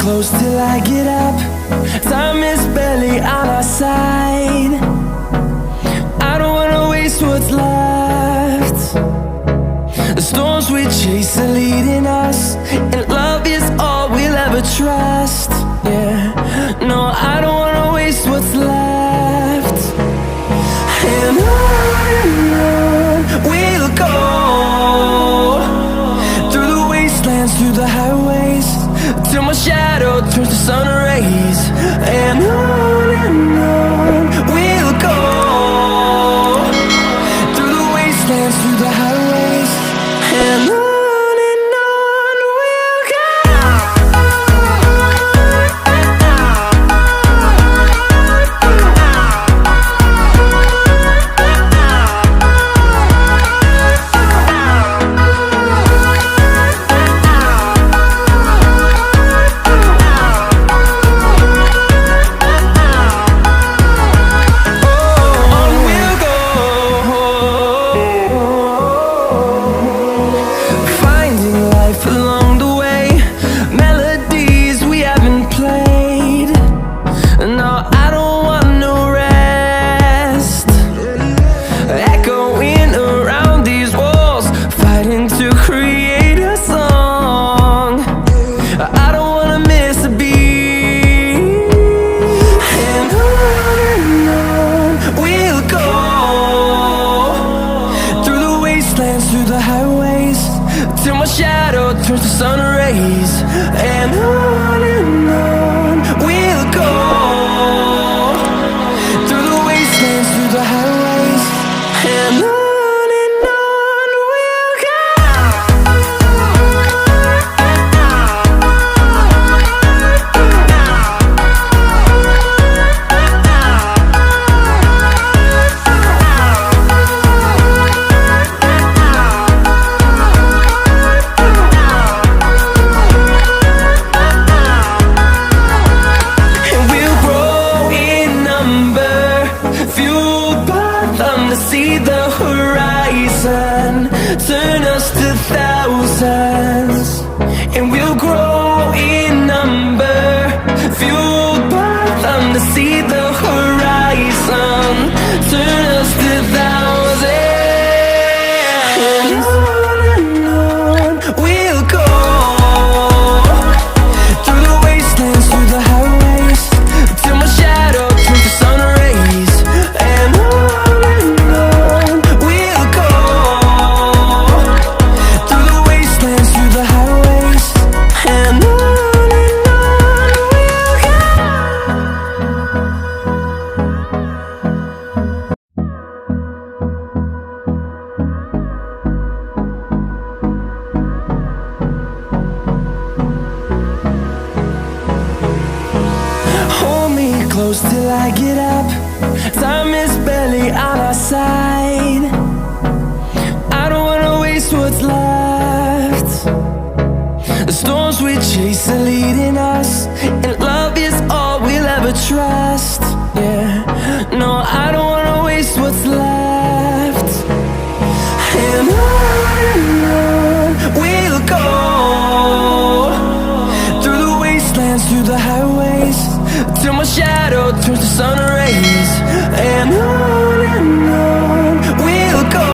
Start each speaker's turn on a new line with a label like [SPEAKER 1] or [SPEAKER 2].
[SPEAKER 1] Close till I get up. Time is barely on our side. I don't wanna waste what's left. The storms we chase are leading us, and love is all we'll ever trust. Yeah, no, I don't wanna waste what's left. And on we'll go, through the wastelands, through the highways, till my shadow turns to sun rays. And on we'll go, through the wastelands, through the highways, and on we'll go. Through the highways, till my shadow turns to sun rays. And on we'll go, through the wastelands, through the highways, and on we'll go. See the horizon turn us to thousands, and we'll grow in number, fueled by them. To see the horizon turn us to thousands, and on we'll go, through the wastelands, through the highways, till my shadow turns to sun rays. And close till I get up. Time is barely on our side. I don't wanna waste what's left. The storms we chase are leading us, and love is all we'll ever trust. Yeah, no, I don't wanna waste what's left. And on we'll go, through the wastelands, through the highways, till my shadow turns to sun rays.